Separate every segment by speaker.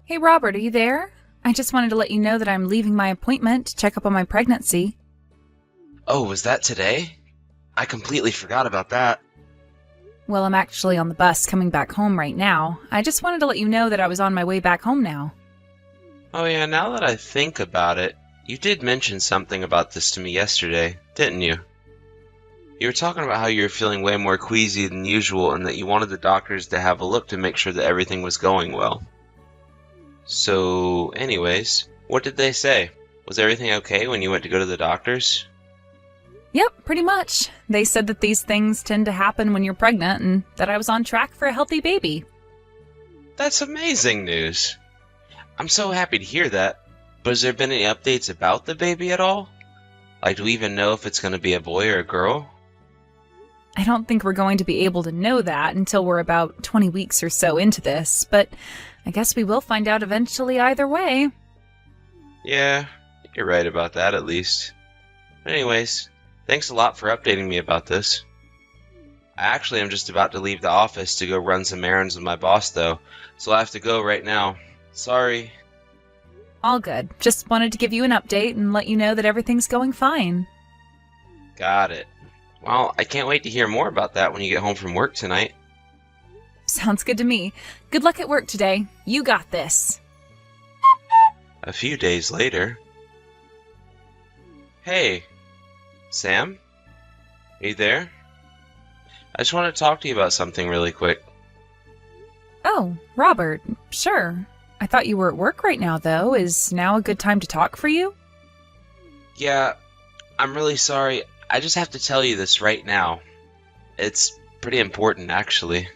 Speaker 1: Hey Robert, are you there? I just wanted to let you know that I'm leaving my appointment to check up on my pregnancy.
Speaker 2: Oh, was that today? I completely forgot about that.
Speaker 1: Well, I'm actually on the bus coming back home right now. I just wanted to let you know that I was on my way back home now.
Speaker 2: Oh yeah, now that I think about it, you did mention something about this to me yesterday, didn't you? You were talking about how you were feeling way more queasy than usual and that you wanted the doctors to have a look to make sure that everything was going well. So, anyways, what did they say? Was everything okay when you went to go to the doctors?
Speaker 1: Yep, pretty much. They said that these things tend to happen when you're pregnant and that I was on track for a healthy baby.
Speaker 2: That's amazing news. I'm so happy to hear that. But has there been any updates about the baby at all? Like, do we even know if it's going to be a boy or a girl?
Speaker 1: I don't think we're going to be able to know that until we're about 20 weeks or so into this, but I guess we will find out eventually either way.
Speaker 2: Yeah, you're right about that at least. But anyways, thanks a lot for updating me about this. I actually am just about to leave the office to go run some errands with my boss though, so I have to go right now. Sorry.
Speaker 1: All good. Just wanted to give you an update and let you know that everything's going fine.
Speaker 2: Got it. Well, I can't wait to hear more about that when you get home from work tonight.
Speaker 1: Sounds good to me. Good luck at work today. You got this.
Speaker 2: A few days later. Hey, Sam? Are you there? I just want to talk to you about something really quick.
Speaker 1: Oh, Robert, sure. I thought you were at work right now, though. Is now a good time to talk for you?
Speaker 2: Yeah, I'm really sorry. I just have to tell you this right now. It's pretty important, actually.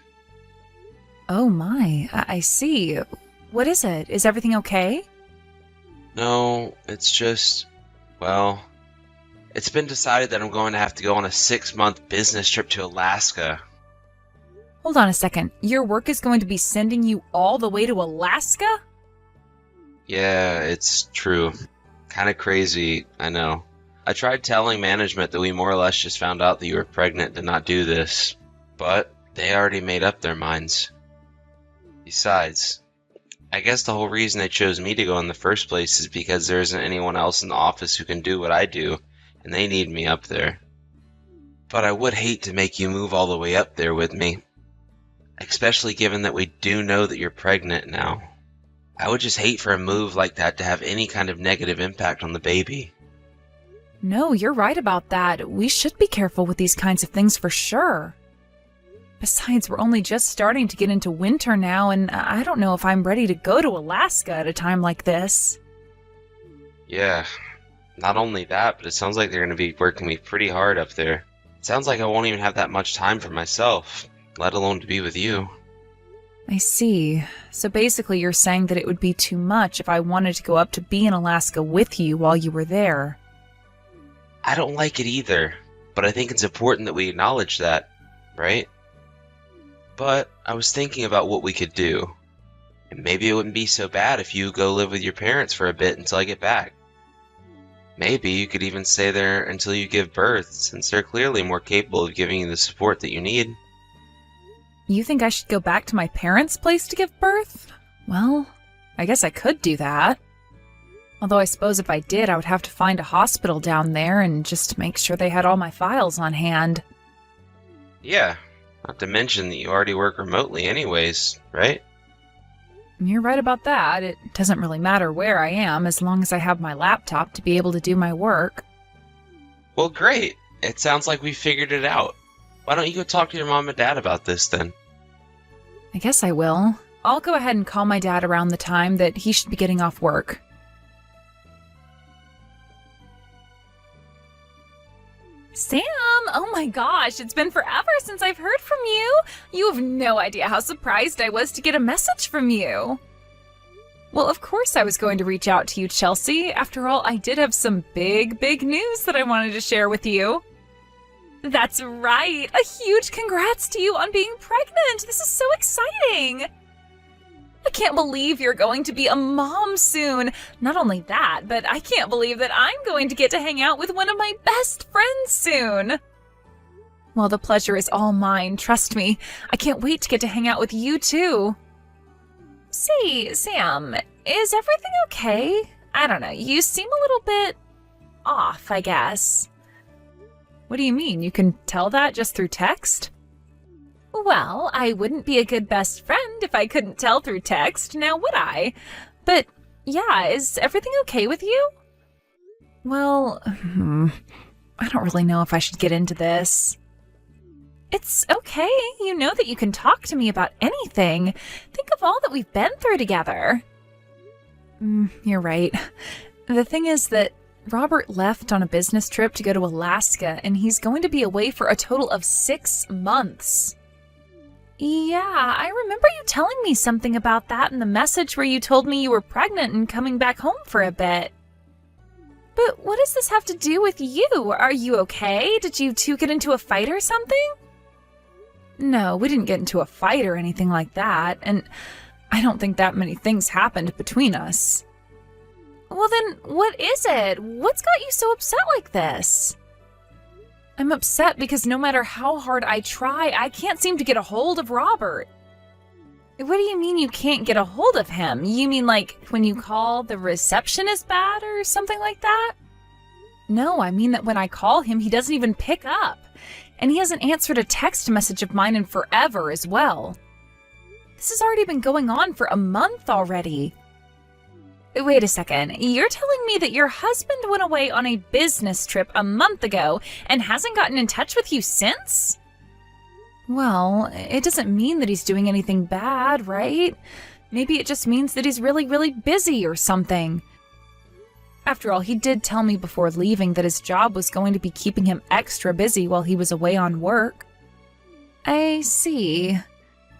Speaker 1: Oh my, I see. What is it? Is everything okay?
Speaker 2: No, it's just, well, it's been decided that I'm going to have to go on a 6-month business trip to Alaska.
Speaker 1: Hold on a second. Your work is going to be sending you all the way to Alaska?
Speaker 2: Yeah, it's true. Kind of crazy, I know. I tried telling management that we more or less just found out that you were pregnant to not do this, but they already made up their minds. Besides, I guess the whole reason they chose me to go in the first place is because there isn't anyone else in the office who can do what I do, and they need me up there. But I would hate to make you move all the way up there with me, especially given that we do know that you're pregnant now. I would just hate for a move like that to have any kind of negative impact on the baby.
Speaker 1: No, you're right about that. We should be careful with these kinds of things for sure. Besides, we're only just starting to get into winter now, and I don't know if I'm ready to go to Alaska at a time like this.
Speaker 2: Yeah, not only that, but it sounds like they're going to be working me pretty hard up there. It sounds like I won't even have that much time for myself, let alone to be with you.
Speaker 1: I see. So basically you're saying that it would be too much if I wanted to go up to be in Alaska with you while you were there.
Speaker 2: I don't like it either, but I think it's important that we acknowledge that, right? But I was thinking about what we could do. And maybe it wouldn't be so bad if you go live with your parents for a bit until I get back. Maybe you could even stay there until you give birth, since they're clearly more capable of giving you the support that you need.
Speaker 1: You think I should go back to my parents' place to give birth? Well, I guess I could do that. Although I suppose if I did, I would have to find a hospital down there and just make sure they had all my files on hand.
Speaker 2: Yeah, not to mention that you already work remotely anyways, right?
Speaker 1: You're right about that. It doesn't really matter where I am as long as I have my laptop to be able to do my work.
Speaker 2: Well, great. It sounds like we figured it out. Why don't you go talk to your mom and dad about this then?
Speaker 1: I guess I will. I'll go ahead and call my dad around the time that he should be getting off work. Sam! Oh my gosh, it's been forever since I've heard from you! You have no idea how surprised I was to get a message from you! Well, of course I was going to reach out to you, Chelsea. After all, I did have some big news that I wanted to share with you. That's right! A huge congrats to you on being pregnant! This is so exciting! I can't believe you're going to be a mom soon. Not only that, but I can't believe that I'm going to get to hang out with one of my best friends soon. Well, the pleasure is all mine, trust me. I can't wait to get to hang out with you too. Say, Sam, is everything okay? I don't know, you seem a little bit off, I guess. What do you mean? You can tell that just through text? Well, I wouldn't be a good best friend if I couldn't tell through text, now would I? But yeah, is everything okay with you? Well, I don't really know if I should get into this. It's okay. You know that you can talk to me about anything. Think of all that we've been through together. You're right. The thing is that Robert left on a business trip to go to Alaska, and he's going to be away for a total of 6 months. Yeah, I remember you telling me something about that in the message where you told me you were pregnant and coming back home for a bit. But what does this have to do with you? Are you okay? Did you two get into a fight or something? No, we didn't get into a fight or anything like that, and I don't think that many things happened between us. Well then, what is it? What's got you so upset like this? I'm upset because no matter how hard I try, I can't seem to get a hold of Robert. What do you mean you can't get a hold of him? You mean like when you call, the reception is bad or something like that? No, I mean that when I call him, he doesn't even pick up. And he hasn't answered a text message of mine in forever as well. This has already been going on for a month already. Wait a second, you're telling me that your husband went away on a business trip a month ago and hasn't gotten in touch with you since? Well, it doesn't mean that he's doing anything bad, right? Maybe it just means that he's really, really busy or something. After all, he did tell me before leaving that his job was going to be keeping him extra busy while he was away on work. I see.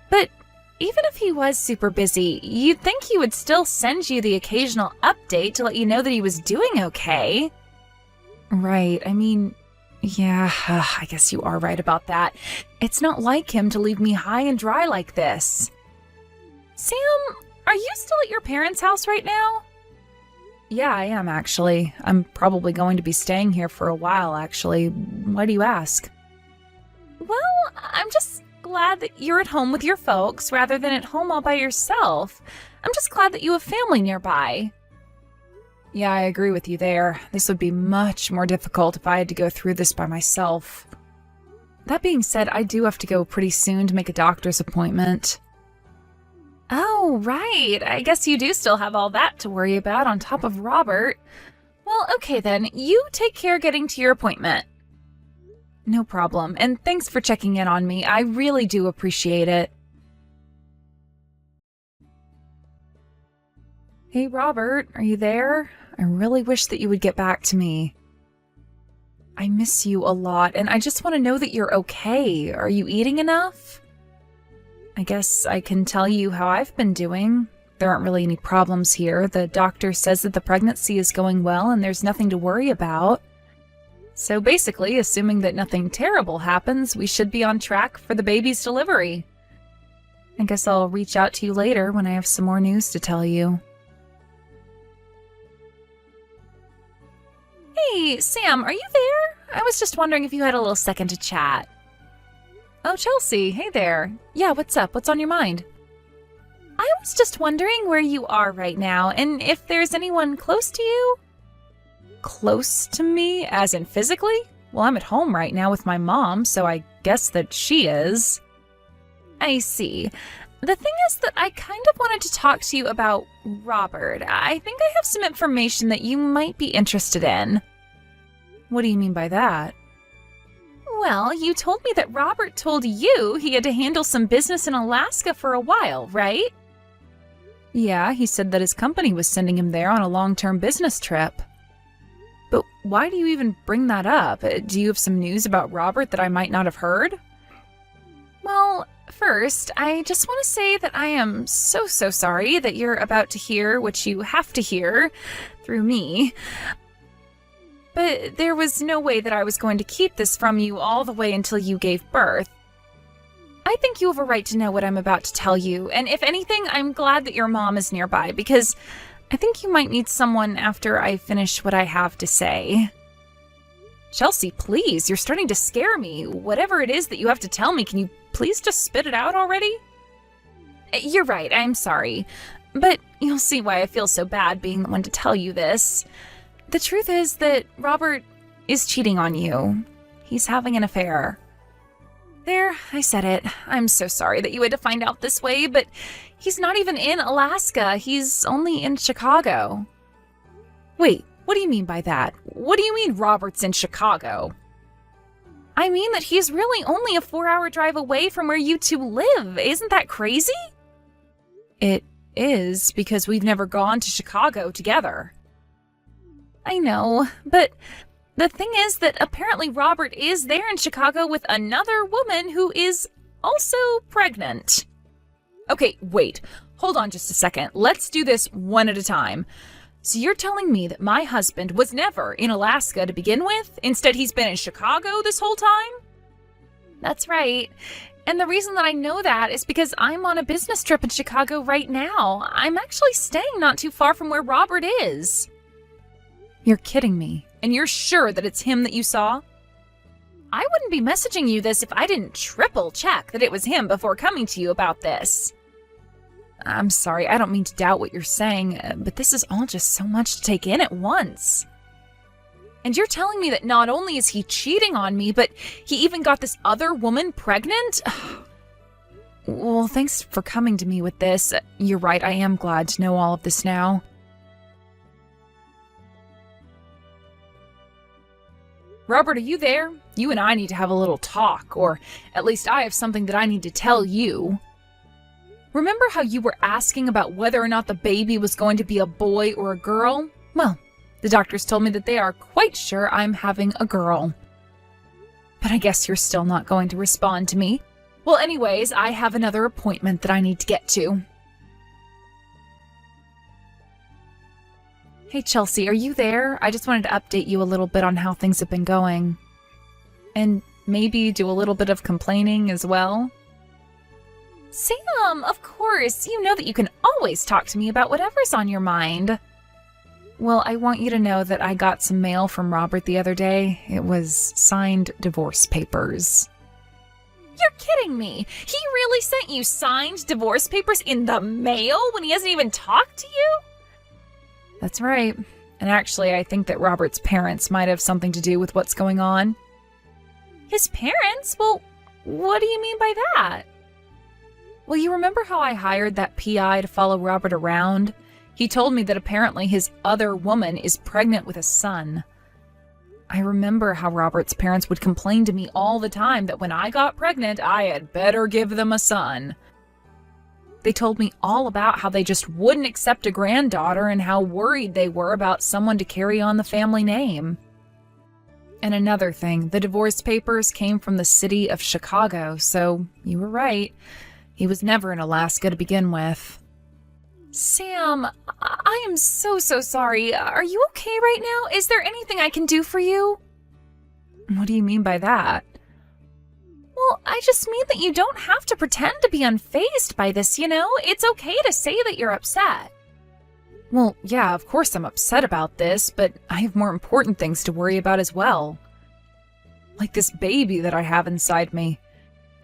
Speaker 1: But even if he was super busy, you'd think he would still send you the occasional update to let you know that he was doing okay. Right, I mean, yeah, I guess you are right about that. It's not like him to leave me high and dry like this. Sam, are you still at your parents' house right now? Yeah, I am actually. I'm probably going to be staying here for a while, actually. Why do you ask? Well, I'm just glad that you're at home with your folks rather than at home all by yourself. I'm just glad that you have family nearby. Yeah, I agree with you there. This would be much more difficult if I had to go through this by myself. That being said, I do have to go pretty soon to make a doctor's appointment. Oh, right. I guess you do still have all that to worry about on top of Robert. Well, okay then. You take care getting to your appointment. No problem, and thanks for checking in on me. I really do appreciate it. Hey, Robert, are you there? I really wish that you would get back to me. I miss you a lot, and I just want to know that you're okay. Are you eating enough? I guess I can tell you how I've been doing. There aren't really any problems here. The doctor says that the pregnancy is going well and there's nothing to worry about. So basically, assuming that nothing terrible happens, we should be on track for the baby's delivery. I guess I'll reach out to you later when I have some more news to tell you. Hey, Sam, are you there? I was just wondering if you had a little second to chat. Oh, Chelsea, hey there. Yeah, what's up? What's on your mind? I was just wondering where you are right now, and if there's anyone close to you? Close to me, as in physically? Well, I'm at home right now with my mom, so I guess that she is. I see. The thing is that I kind of wanted to talk to you about Robert. I think I have some information that you might be interested in. What do you mean by that? Well, you told me that Robert told you he had to handle some business in Alaska for a while, right? Yeah, he said that his company was sending him there on a long-term business trip. But why do you even bring that up? Do you have some news about Robert that I might not have heard? Well, first, I just want to say that I am so sorry that you're about to hear what you have to hear through me. But there was no way that I was going to keep this from you all the way until you gave birth. I think you have a right to know what I'm about to tell you, and if anything, I'm glad that your mom is nearby, because I think you might need someone after I finish what I have to say. Chelsea, please, you're starting to scare me. Whatever it is that you have to tell me, can you please just spit it out already? You're right, I'm sorry. But you'll see why I feel so bad being the one to tell you this. The truth is that Robert is cheating on you. He's having an affair. There, I said it. I'm so sorry that you had to find out this way, but he's not even in Alaska. He's only in Chicago. Wait, what do you mean by that? What do you mean Robert's in Chicago? I mean that he's really only a 4-hour drive away from where you two live. Isn't that crazy? It is, because we've never gone to Chicago together. I know, but the thing is that apparently Robert is there in Chicago with another woman who is also pregnant. Okay, wait. Hold on just a second. Let's do this one at a time. So you're telling me that my husband was never in Alaska to begin with? Instead, he's been in Chicago this whole time? That's right. And the reason that I know that is because I'm on a business trip in Chicago right now. I'm actually staying not too far from where Robert is. You're kidding me. And you're sure that it's him that you saw? I wouldn't be messaging you this if I didn't triple check that it was him before coming to you about this. I'm sorry, I don't mean to doubt what you're saying, but this is all just so much to take in at once. And you're telling me that not only is he cheating on me, but he even got this other woman pregnant? Well, thanks for coming to me with this. You're right, I am glad to know all of this now. Robert, are you there? You and I need to have a little talk, or at least I have something that I need to tell you. Remember how you were asking about whether or not the baby was going to be a boy or a girl? Well, the doctors told me that they are quite sure I'm having a girl. But I guess you're still not going to respond to me. Well, anyways, I have another appointment that I need to get to. Hey, Chelsea, are you there? I just wanted to update you a little bit on how things have been going. And maybe do a little bit of complaining as well. Sam, of course. You know that you can always talk to me about whatever's on your mind. Well, I want you to know that I got some mail from Robert the other day. It was signed divorce papers. You're kidding me. He really sent you signed divorce papers in the mail when he hasn't even talked to you? That's right. And actually, I think that Robert's parents might have something to do with what's going on. His parents? Well, what do you mean by that? Well, you remember how I hired that PI to follow Robert around? He told me that apparently his other woman is pregnant with a son. I remember how Robert's parents would complain to me all the time that when I got pregnant, I had better give them a son. They told me all about how they just wouldn't accept a granddaughter and how worried they were about someone to carry on the family name. And another thing, the divorce papers came from the city of Chicago, so you were right. He was never in Alaska to begin with. Sam, I am so sorry. Are you okay right now? Is there anything I can do for you? What do you mean by that? Well, I just mean that you don't have to pretend to be unfazed by this, you know? It's okay to say that you're upset. Well, yeah, of course I'm upset about this, but I have more important things to worry about as well. Like this baby that I have inside me.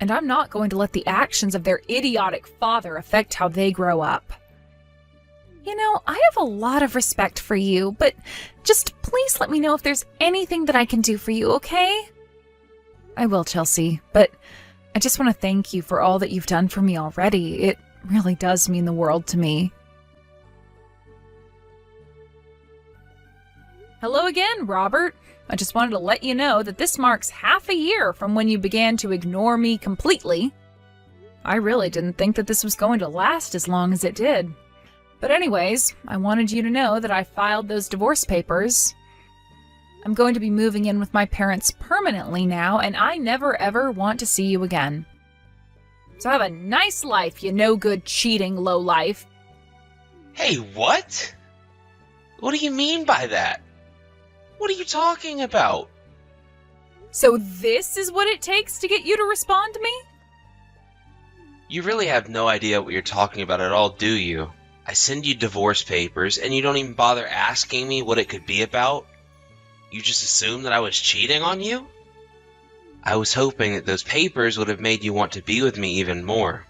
Speaker 1: And I'm not going to let the actions of their idiotic father affect how they grow up. You know, I have a lot of respect for you, but just please let me know if there's anything that I can do for you, okay? I will, Chelsea, but I just want to thank you for all that you've done for me already. It really does mean the world to me. Hello again, Robert. I just wanted to let you know that this marks half a year from when you began to ignore me completely. I really didn't think that this was going to last as long as it did. But anyways, I wanted you to know that I filed those divorce papers. I'm going to be moving in with my parents permanently now, and I never ever want to see you again. So have a nice life, you no-good cheating lowlife.
Speaker 2: Hey, what? What do you mean by that? What are you talking about?
Speaker 1: So this is what it takes to get you to respond to me?
Speaker 2: You really have no idea what you're talking about at all, do you? I send you divorce papers, and you don't even bother asking me what it could be about? You just assume that I was cheating on you? I was hoping that those papers would have made you want to be with me even more.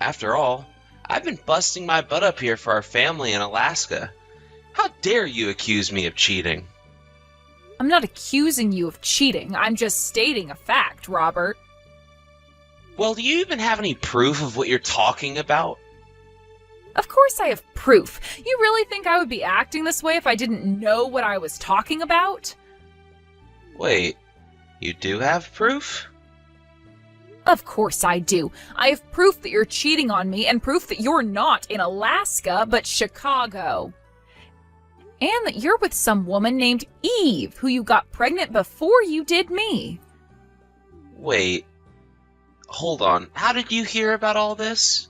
Speaker 2: After all, I've been busting my butt up here for our family in Alaska. How dare you accuse me of cheating?
Speaker 1: I'm not accusing you of cheating. I'm just stating a fact, Robert.
Speaker 2: Well, do you even have any proof of what you're talking about?
Speaker 1: Of course I have proof. You really think I would be acting this way if I didn't know what I was talking about?
Speaker 2: Wait, you do have proof?
Speaker 1: Of course I do. I have proof that you're cheating on me and proof that you're not in Alaska, but Chicago. And that you're with some woman named Eve, who you got pregnant before you did me.
Speaker 2: Wait, hold on. How did you hear about all this?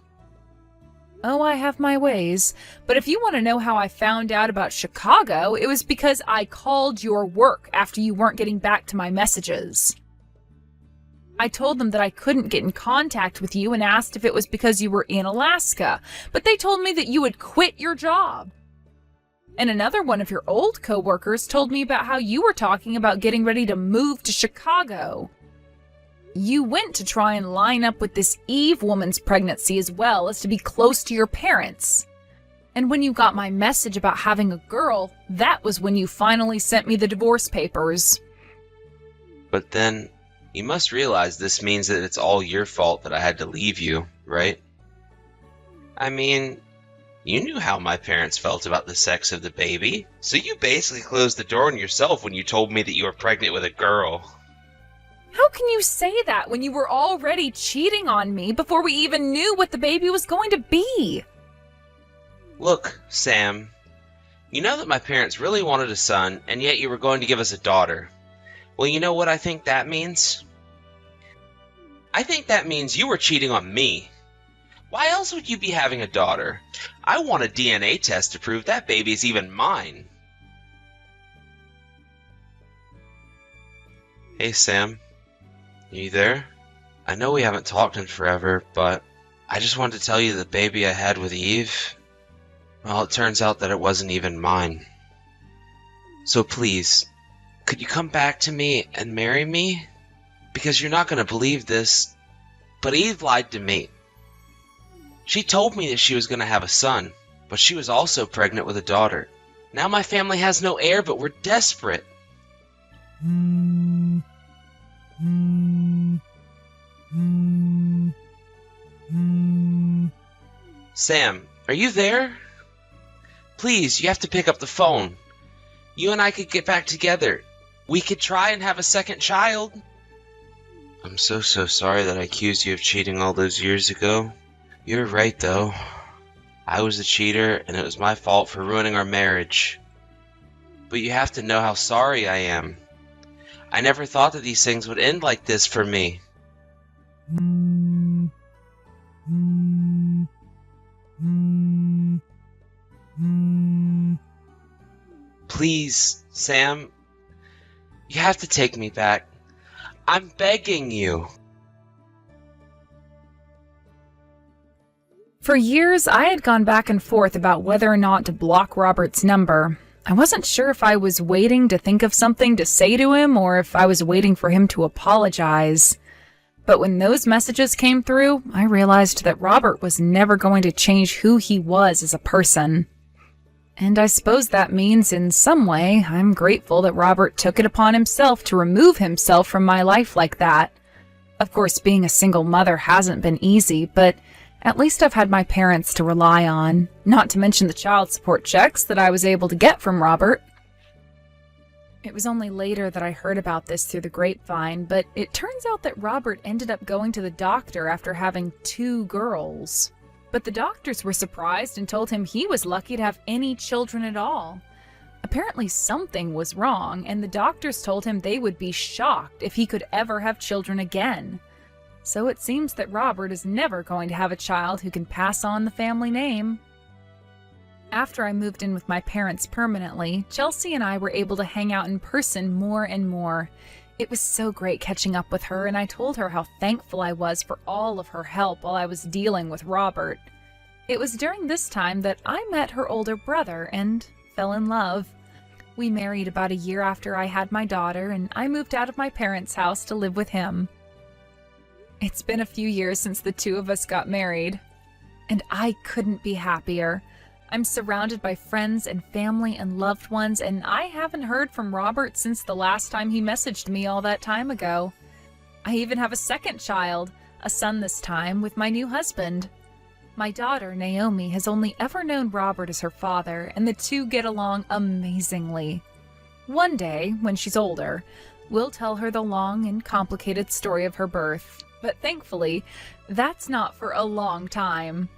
Speaker 1: Oh, I have my ways. But if you want to know how I found out about Chicago, it was because I called your work after you weren't getting back to my messages. I told them that I couldn't get in contact with you and asked if it was because you were in Alaska, but they told me that you had quit your job. And another one of your old coworkers told me about how you were talking about getting ready to move to Chicago. You went to try and line up with this Eve woman's pregnancy as well as to be close to your parents. And when you got my message about having a girl, that was when you finally sent me the divorce papers.
Speaker 2: But then, you must realize this means that it's all your fault that I had to leave you, right? I mean, you knew how my parents felt about the sex of the baby, so you basically closed the door on yourself when you told me that you were pregnant with a girl.
Speaker 1: How can you say that when you were already cheating on me before we even knew what the baby was going to be?
Speaker 2: Look, Sam, you know that my parents really wanted a son, and yet you were going to give us a daughter. Well, you know what I think that means? I think that means you were cheating on me. Why else would you be having a daughter? I want a DNA test to prove that baby is even mine. Hey, Sam. You there? I know we haven't talked in forever, but I just wanted to tell you the baby I had with Eve, well, it turns out that it wasn't even mine. So please, could you come back to me and marry me? Because you're not going to believe this, but Eve lied to me. She told me that she was going to have a son, but she was also pregnant with a daughter. Now my family has no heir, but we're desperate. Sam, are you there? Please, you have to pick up the phone. You and I could get back together. We could try and have a second child. I'm so sorry that I accused you of cheating all those years ago. You're right, though. I was the cheater, and it was my fault for ruining our marriage. But you have to know how sorry I am. I never thought that these things would end like this for me. Please, Sam, you have to take me back. I'm begging you.
Speaker 1: For years, I had gone back and forth about whether or not to block Robert's number. I wasn't sure if I was waiting to think of something to say to him or if I was waiting for him to apologize. But when those messages came through, I realized that Robert was never going to change who he was as a person. And I suppose that means, in some way, I'm grateful that Robert took it upon himself to remove himself from my life like that. Of course, being a single mother hasn't been easy, but at least I've had my parents to rely on, not to mention the child support checks that I was able to get from Robert. It was only later that I heard about this through the grapevine, but it turns out that Robert ended up going to the doctor after having 2 girls. But the doctors were surprised and told him he was lucky to have any children at all. Apparently something was wrong, and the doctors told him they would be shocked if he could ever have children again. So it seems that Robert is never going to have a child who can pass on the family name. After I moved in with my parents permanently, Chelsea and I were able to hang out in person more and more. It was so great catching up with her, and I told her how thankful I was for all of her help while I was dealing with Robert. It was during this time that I met her older brother and fell in love. We married about a year after I had my daughter, and I moved out of my parents' house to live with him. It's been a few years since the 2 of us got married. and I couldn't be happier. I'm surrounded by friends and family and loved ones, and I haven't heard from Robert since the last time he messaged me all that time ago. I even have a second child, a son this time, with my new husband. My daughter, Naomi, has only ever known Robert as her father, and the two get along amazingly. One day, when she's older, we'll tell her the long and complicated story of her birth, but thankfully, that's not for a long time.